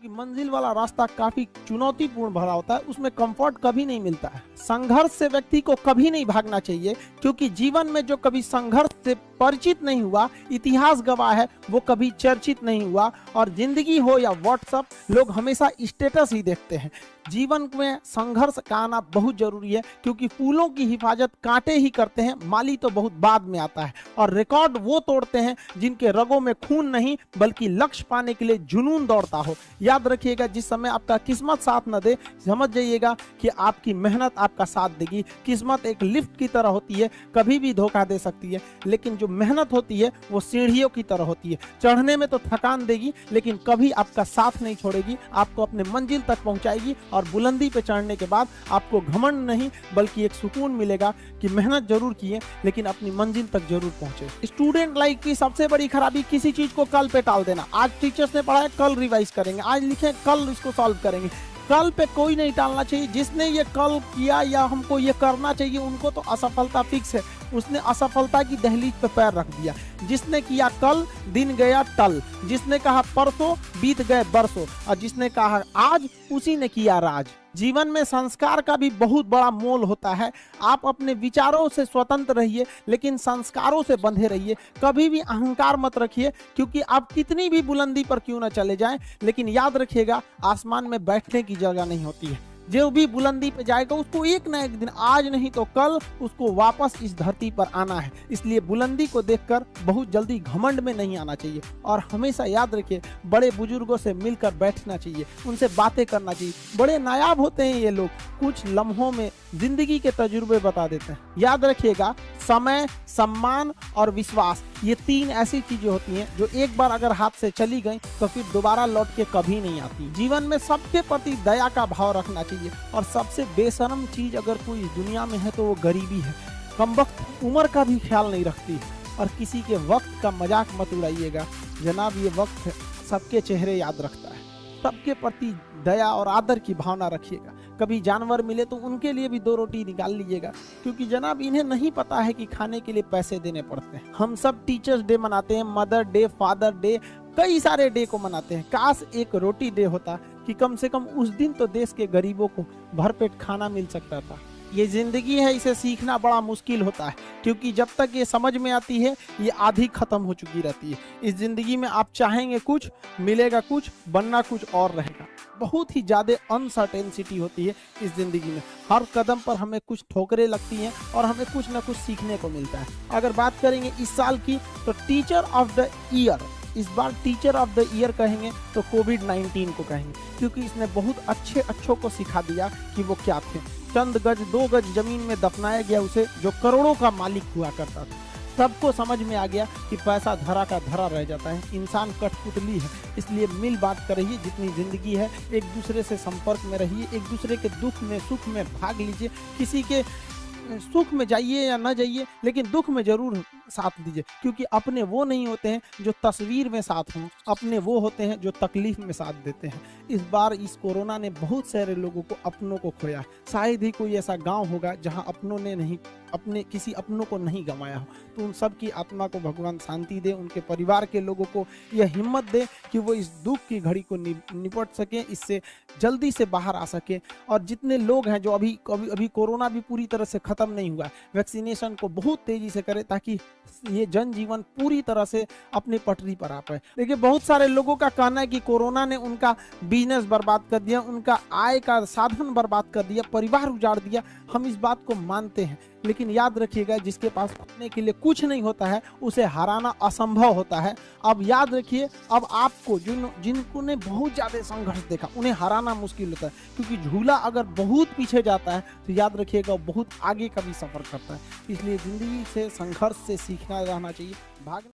कि मंजिल वाला रास्ता काफी चुनौतीपूर्ण भरा होता है, उसमें कंफर्ट कभी नहीं मिलता है। संघर्ष से व्यक्ति को कभी नहीं भागना चाहिए, क्योंकि जीवन में जो कभी संघर्ष से परिचित नहीं हुआ, इतिहास गवाह है, वो कभी चर्चित नहीं हुआ। और जिंदगी हो या व्हाट्सएप, लोग हमेशा स्टेटस ही देखते हैं। जीवन में संघर्ष का आना बहुत जरूरी है, क्योंकि फूलों की हिफाजत कांटे ही करते हैं, माली तो बहुत बाद में आता है। और रिकॉर्ड वो तोड़ते हैं जिनके रगों में खून नहीं, बल्कि लक्ष्य पाने के लिए जुनून दौड़ता हो। याद रखिएगा, जिस समय आपका किस्मत साथ न दे, समझ जाइएगा कि आपकी मेहनत आपका साथ देगी। किस्मत एक लिफ्ट की तरह होती है, कभी भी धोखा दे सकती है, लेकिन जो मेहनत होती है वो सीढ़ियों की तरह होती है। चढ़ने में तो थकान देगी, लेकिन कभी आपका साथ नहीं छोड़ेगी, आपको अपने मंजिल तक पहुंचाएगी। और बुलंदी पे चढ़ने के बाद आपको घमंड नहीं, बल्कि एक सुकून मिलेगा कि मेहनत जरूर किए, लेकिन अपनी मंजिल तक जरूर पहुंचे। स्टूडेंट लाइफ की सबसे बड़ी खराबी किसी चीज को कल पे टाल देना। आज टीचर्स ने पढ़ाया, कल रिवाइज करेंगे, आज लिखे, कल इसको सॉल्व करेंगे। कल पे कोई नहीं टालना चाहिए। जिसने ये कल किया या हमको ये करना चाहिए, उनको तो असफलता फिक्स है। उसने असफलता की दहलीज पे पैर रख दिया। जिसने किया कल, दिन गया टल। जिसने कहा परसों, बीत गए बरसों। और जिसने कहा आज, उसी ने किया राज। जीवन में संस्कार का भी बहुत बड़ा मोल होता है। आप अपने विचारों से स्वतंत्र रहिए, लेकिन संस्कारों से बंधे रहिए। कभी भी अहंकार मत रखिए, क्योंकि आप कितनी भी बुलंदी पर क्यों ना चले जाएं, लेकिन याद रखिएगा, आसमान में बैठने की जगह नहीं होती है। जो भी बुलंदी पे जाएगा, उसको एक ना एक दिन, आज नहीं तो कल, उसको वापस इस धरती पर आना है। इसलिए बुलंदी को देखकर बहुत जल्दी घमंड में नहीं आना चाहिए। और हमेशा याद रखिए, बड़े बुजुर्गों से मिलकर बैठना चाहिए, उनसे बातें करना चाहिए। बड़े नायाब होते हैं ये लोग, कुछ लम्हों में जिंदगी के तजुर्बे बता देते हैं। याद रखिएगा, समय, सम्मान और विश्वास, ये तीन ऐसी चीजें होती हैं जो एक बार अगर हाथ से चली गई तो फिर दोबारा लौट के कभी नहीं आती। जीवन में सबके प्रति दया का भाव रखना चाहिए। और सबसे बेशर्म चीज अगर कोई इस दुनिया में है तो वो गरीबी है। कमबख्त उम्र का भी ख्याल नहीं रखती है। और किसी के वक्त का मजाक मत उड़ाइएगा जनाब, ये वक्त है, सबके चेहरे याद रखता है। सबके प्रति दया और आदर की भावना रखिएगा। कभी जानवर मिले तो उनके लिए भी 2 रोटी निकाल लीजिएगा, क्योंकि जनाब इन्हें नहीं पता है कि खाने के लिए पैसे देने पड़ते हैं। हम सब टीचर्स डे मनाते हैं, मदर डे, फादर डे, कई सारे डे को मनाते हैं। काश एक रोटी डे होता कि कम से कम उस दिन तो देश के गरीबों को भरपेट खाना मिल सकता था। ये जिंदगी है, इसे सीखना बड़ा मुश्किल होता है, क्योंकि जब तक ये समझ में आती है, ये आधी खत्म हो चुकी रहती है। इस जिंदगी में आप चाहेंगे कुछ, मिलेगा कुछ, बनना कुछ और रहेगा। बहुत ही ज्यादा अनसर्टेनिटी होती है इस जिंदगी में। हर कदम पर हमें कुछ ठोकरें लगती हैं और हमें कुछ ना कुछ सीखने को मिलता है। अगर बात करेंगे इस साल की, तो टीचर ऑफ द ईयर, इस बार टीचर ऑफ द ईयर कहेंगे तो कोविड-19 को कहेंगे, क्योंकि इसने बहुत अच्छों को सिखा दिया कि वो क्या थे। चंद गज 2 गज जमीन में दफनाया गया उसे, जो करोड़ों का मालिक हुआ करता था। सबको समझ में आ गया कि पैसा धरा का धरा रह जाता है, इंसान कठपुतली है। इसलिए मिल बांट कर रहिए, जितनी जिंदगी है एक दूसरे से संपर्क में रहिए, एक दूसरे के दुख में सुख में भाग लीजिए। किसी के सुख में जाइए या ना जाइए, लेकिन दुख में जरूर साथ दीजिए, क्योंकि अपने वो नहीं होते हैं जो तस्वीर में साथ हों, अपने वो होते हैं जो तकलीफ में साथ देते हैं। इस बार इस कोरोना ने बहुत सारे लोगों को, अपनों को खोया। शायद ही कोई ऐसा गांव होगा जहां अपनों ने नहीं, अपने किसी अपनों को नहीं गंवाया हो। तो उन सब की आत्मा को भगवान शांति दे, उनके परिवार के लोगों को यह हिम्मत दे कि वो इस दुख की घड़ी को निपट सके, इससे जल्दी से बाहर आ सके। और जितने लोग हैं जो अभी कोरोना भी पूरी तरह से खत्म नहीं हुआ, वैक्सीनेशन को बहुत तेजी से करें, ताकि ये जनजीवन पूरी तरह से अपनी पटरी पर आ पाए। देखिए, बहुत सारे लोगों का कहना है कि कोरोना ने उनका बिजनेस बर्बाद कर दिया, उनका आय का साधन बर्बाद कर दिया, परिवार उजाड़ दिया। हम इस बात को मानते हैं, लेकिन याद रखिएगा, जिसके पास अपने के लिए कुछ नहीं होता है, उसे हराना असंभव होता है। अब याद रखिए, अब आपको जिनको ने बहुत ज्यादा संघर्ष देखा, उन्हें हराना मुश्किल होता है, क्योंकि झूला अगर बहुत पीछे जाता है तो याद रखिएगा बहुत आगे का भी सफर करता है। इसलिए जिंदगी से, संघर्ष से सीखना रहना चाहिए। भाग